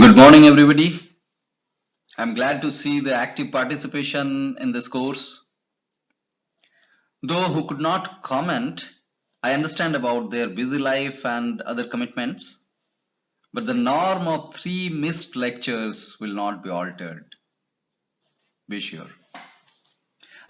Good morning, everybody. I'm glad to see the active participation in this course. Though who could not comment, I understand about their busy life and other commitments, but the norm of 3 missed lectures will not be altered. Be sure.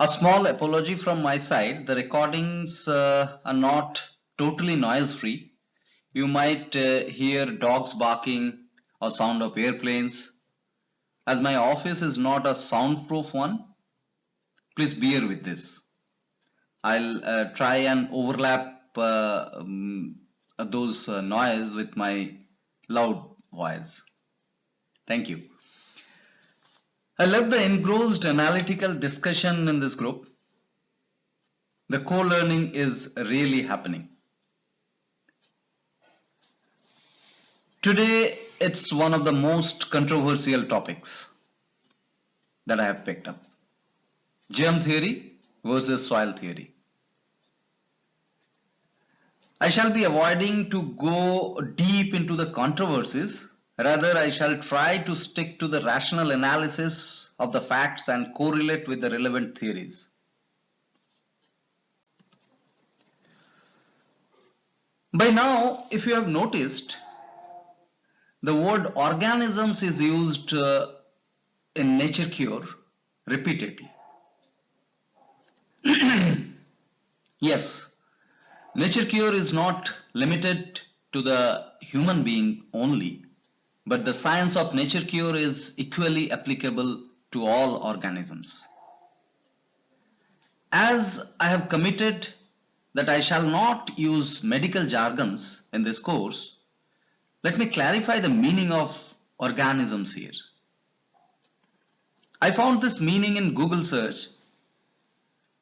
A small apology from my side. The recordings are not totally noise-free. You might hear dogs barking or sound of airplanes. As my office is not a soundproof one, please bear with this. I'll try and overlap those noise with my loud voice. Thank you. I love the engrossed analytical discussion in this group. The co-learning is really happening. Today, it's one of the most controversial topics that I have picked up. Germ theory versus soil theory. I shall be avoiding to go deep into the controversies. Rather, I shall try to stick to the rational analysis of the facts and correlate with the relevant theories. By now, if you have noticed, the word organisms is used in nature cure repeatedly. Yes, nature cure is not limited to the human being only, but the science of nature cure is equally applicable to all organisms. As I have committed that I shall not use medical jargons in this course, let me clarify the meaning of organisms here. I found this meaning in Google search.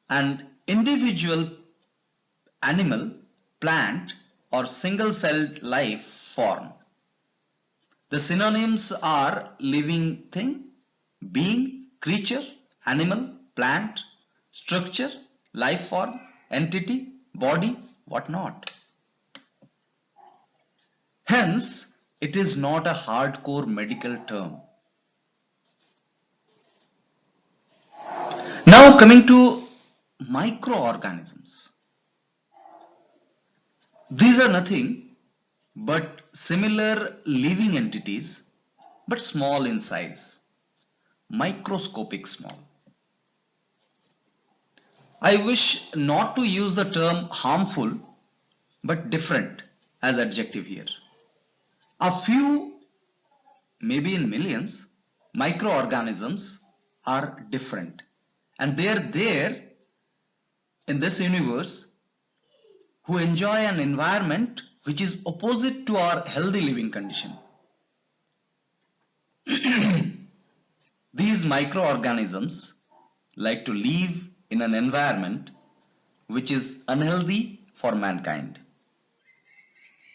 An individual animal, plant, or single-celled life form. The synonyms are living thing, being, creature, animal, plant, structure, life form, entity, body, whatnot. Hence, it is not a hardcore medical term. Now coming to microorganisms. These are nothing but similar living entities, but small in size, microscopic small. I wish not to use the term harmful, but different as adjective here. A few, maybe in millions, microorganisms are different, and they are there in this universe who enjoy an environment which is opposite to our healthy living condition. These microorganisms like to live in an environment which is unhealthy for mankind.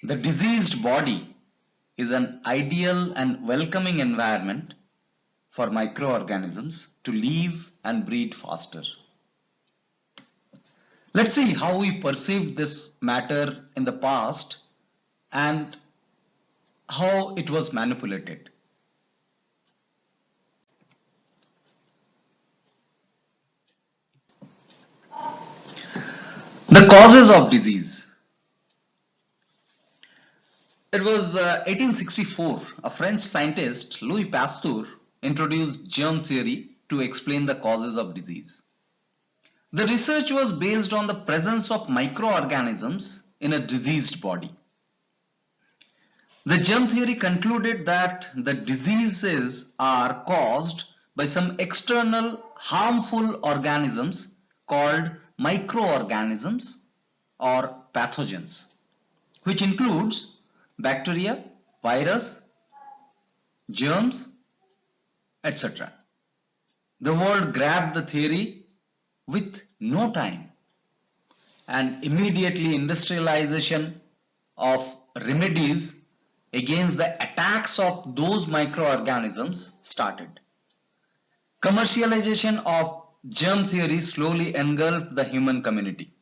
The diseased body is an ideal and welcoming environment for microorganisms to live and breed faster. Let's see how we perceived this matter in the past and how it was manipulated. The causes of disease. It was 1864, a French scientist, Louis Pasteur, introduced germ theory to explain the causes of disease. The research was based on the presence of microorganisms in a diseased body. The germ theory concluded that the diseases are caused by some external harmful organisms called microorganisms or pathogens, which includes bacteria, virus, germs, etc. The world grabbed the theory with no time, and immediately industrialization of remedies against the attacks of those microorganisms started. Commercialization of germ theory slowly engulfed the human community.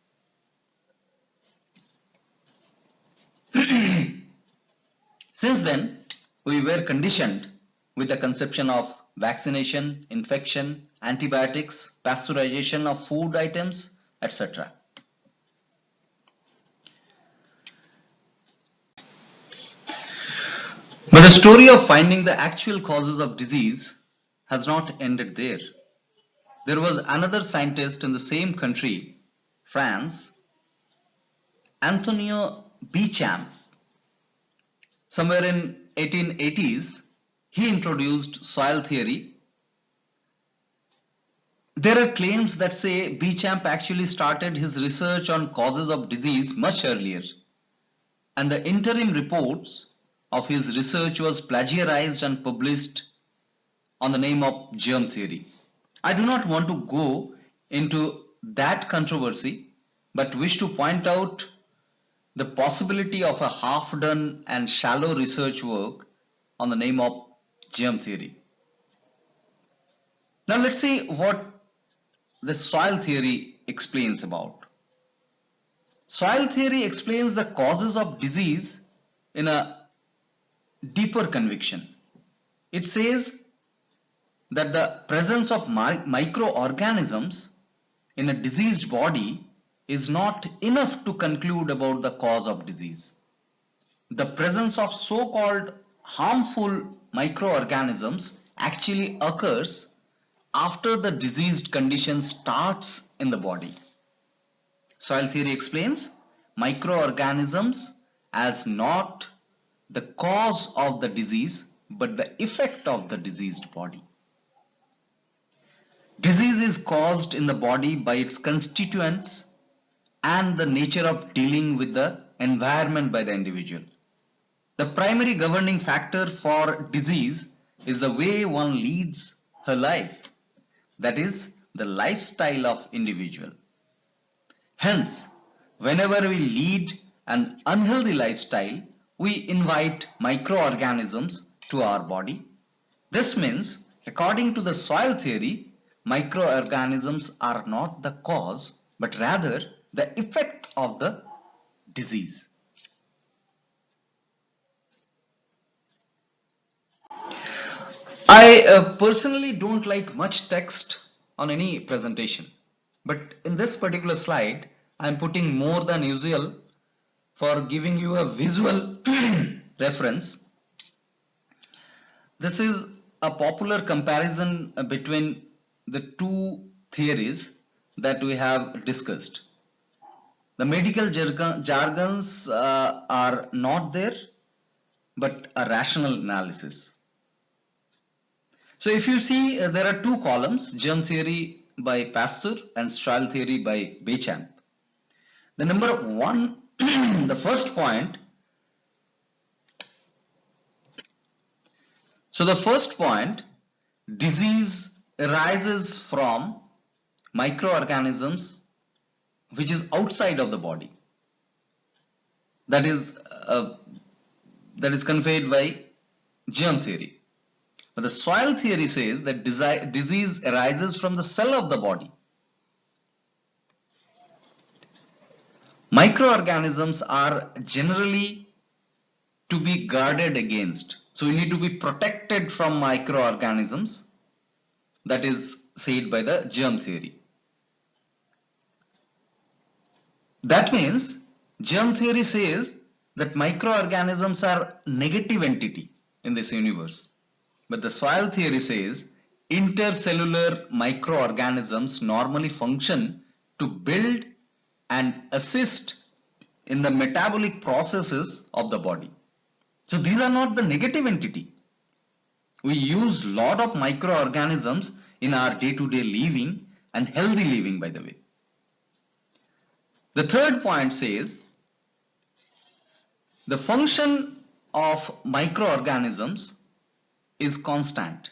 Since then, We were conditioned with the conception of vaccination, infection, antibiotics, pasteurization of food items, etc. But the story of finding the actual causes of disease has not ended there. There was another scientist in the same country, France, Antonio Béchamp. Somewhere in 1880s, he introduced soil theory. There are claims that say Béchamp actually started his research on causes of disease much earlier, and the interim reports of his research was plagiarized and published on the name of germ theory. I do not want to go into that controversy, but wish to point out the possibility of a half-done and shallow research work on the name of germ theory. Now let's see what the soil theory explains about. Soil theory explains the causes of disease in a deeper conviction. It says that the presence of microorganisms in a diseased body is not enough to conclude about the cause of disease. The presence of so-called harmful microorganisms actually occurs after the diseased condition starts in the body. Soil theory explains microorganisms as not the cause of the disease but the effect of the diseased body. Disease is caused in the body by its constituents and the nature of dealing with the environment by the individual. The primary governing factor for disease is the way one leads her life, that is, the lifestyle of individual. Hence, whenever we lead an unhealthy lifestyle, we invite microorganisms to our body. This means, according to the soil theory, microorganisms are not the cause, but rather the effect of the disease. I personally don't like much text on any presentation, but in this particular slide, I am putting more than usual for giving you a visual reference. This is a popular comparison between the two theories that we have discussed. The medical jargons are not there, but a rational analysis. So if you see, there are two columns, germ theory by Pasteur and soil theory by Béchamp. The number one, the first point. So the first point, disease arises from microorganisms which is outside of the body. That is conveyed by germ theory. But the soil theory says that disease arises from the cell of the body. Microorganisms are generally to be guarded against. So we need to be protected from microorganisms. That is said by the germ theory. That means germ theory says that microorganisms are negative entity in this universe. But the soil theory says intercellular microorganisms normally function to build and assist in the metabolic processes of the body. So these are not the negative entity. We use a lot of microorganisms in our day-to-day living and healthy living, by the way. The third point says the function of microorganisms is constant.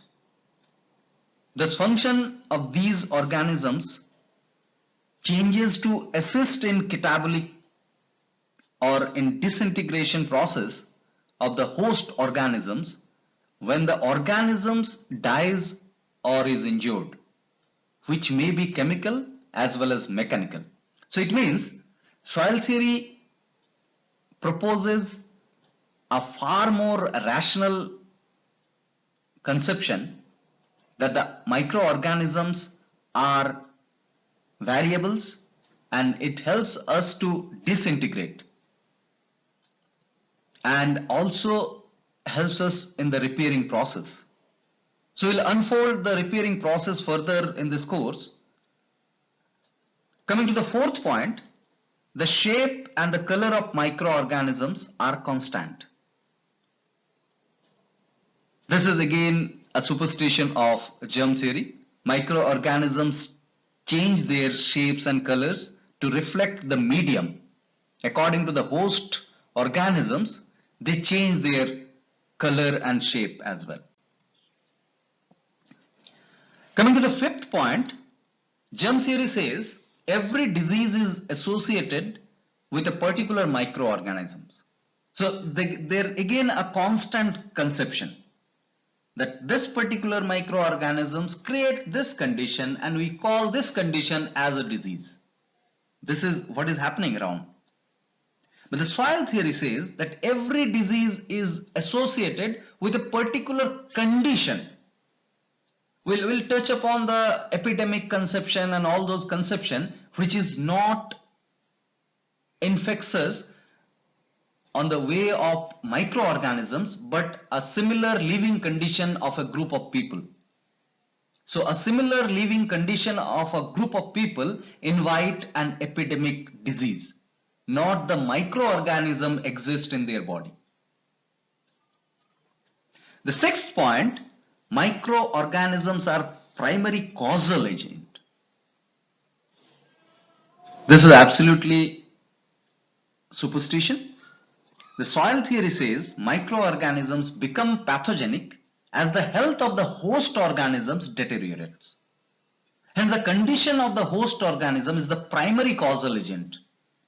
This function of these organisms changes to assist in catabolic or in disintegration process of the host organisms when the organisms dies or is injured, which may be chemical as well as mechanical. So it means soil theory proposes a far more rational conception that the microorganisms are variables and it helps us to disintegrate and also helps us in the repairing process. So we'll unfold the repairing process further in this course. Coming to the fourth point, the shape and the color of microorganisms are constant. This is again a superstition of germ theory. Microorganisms change their shapes and colors to reflect the medium. According to the host organisms, they change their color and shape as well. Coming to the fifth point, germ theory says every disease is associated with a particular microorganisms. So they're again a constant conception that this particular microorganisms create this condition and we call this condition as a disease. This is what is happening around. But the soil theory says that every disease is associated with a particular condition. We'll touch upon the epidemic conception and all those conception which is not infectious on the way of microorganisms but a similar living condition of a group of people. So a similar living condition of a group of people invite an epidemic disease, not the microorganism exist in their body. The sixth point, microorganisms are primary causal agent. This is absolutely superstition. The soil theory says microorganisms become pathogenic as the health of the host organisms deteriorates. And the condition of the host organism is the primary causal agent,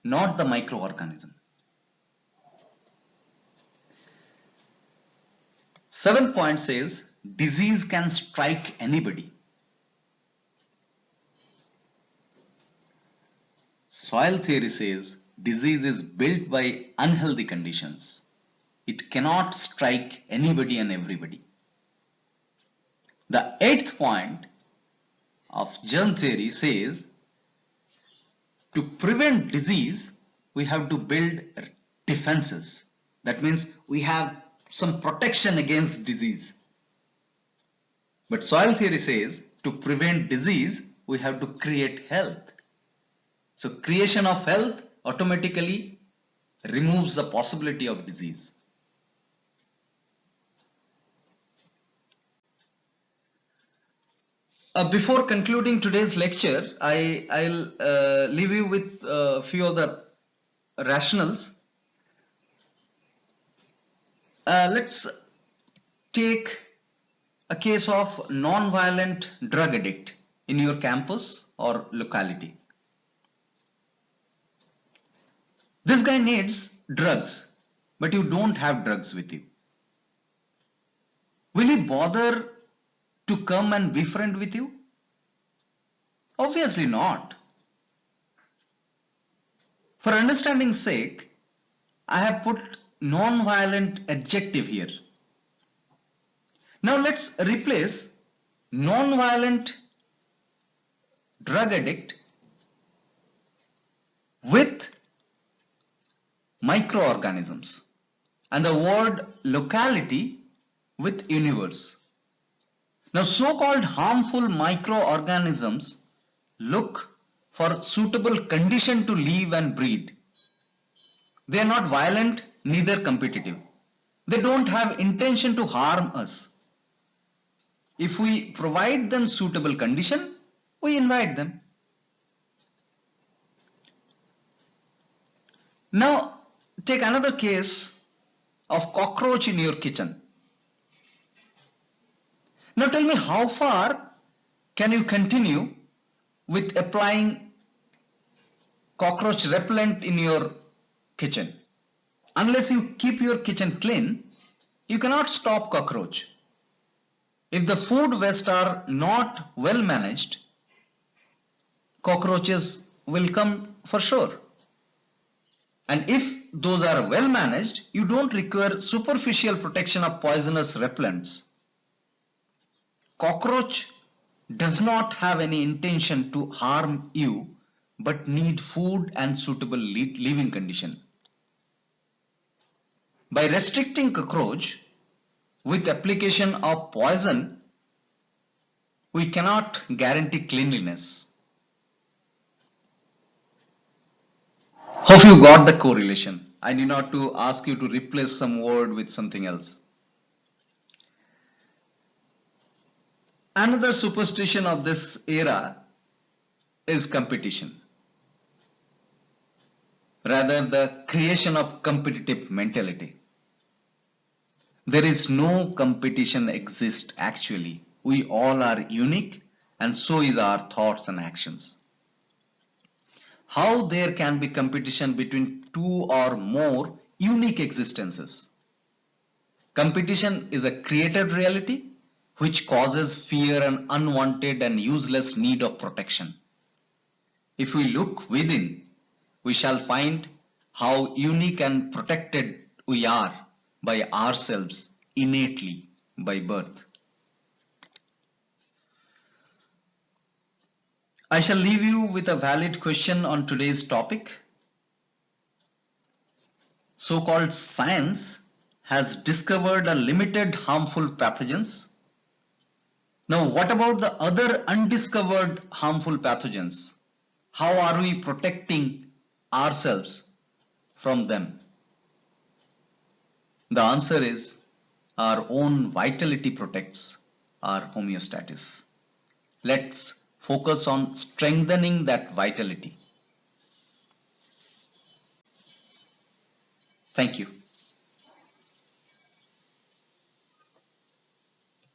not the microorganism. Seventh point says disease can strike anybody. Soil theory says disease is built by unhealthy conditions. It cannot strike anybody and everybody. The eighth point of germ theory says to prevent disease, we have to build defenses. That means we have some protection against disease. But soil theory says to prevent disease, we have to create health. So creation of health automatically removes the possibility of disease. Before concluding today's lecture, I'll leave you with a few other rationales. Let's take a case of non-violent drug addict in your campus or locality. This guy needs drugs, but you don't have drugs with you. Will he bother to come and be friend with you? Obviously not. For understanding's sake, I have put non-violent adjective here. Now let's replace non-violent drug addict with microorganisms and the word locality with universe. Now so-called harmful microorganisms look for suitable condition to live and breed. They are not violent, neither competitive. They don't have intention to harm us. If we provide them suitable condition, we invite them. Now take another case of cockroach in your kitchen. Now tell me, how far can you continue with applying cockroach repellent in your kitchen? Unless you keep your kitchen clean, you cannot stop cockroach. If the food waste are not well managed, cockroaches will come for sure. And if those are well managed, you don't require superficial protection of poisonous repellents. Cockroach does not have any intention to harm you but need food and suitable living condition. By restricting cockroach with application of poison, we cannot guarantee cleanliness. Hope you got the correlation. I need not to ask you to replace some word with something else. Another superstition of this era is competition. Rather, the creation of competitive mentality. There is no competition exists actually. We all are unique and so is our thoughts and actions. How there can be competition between two or more unique existences? Competition is a created reality which causes fear and unwanted and useless need of protection. If we look within, we shall find how unique and protected we are by ourselves innately by birth. I shall leave you with a valid question on today's topic. So-called science has discovered a limited harmful pathogens. Now, what about the other undiscovered harmful pathogens? How are we protecting ourselves from them? The answer is our own vitality protects our homeostasis. Let's focus on strengthening that vitality. Thank you.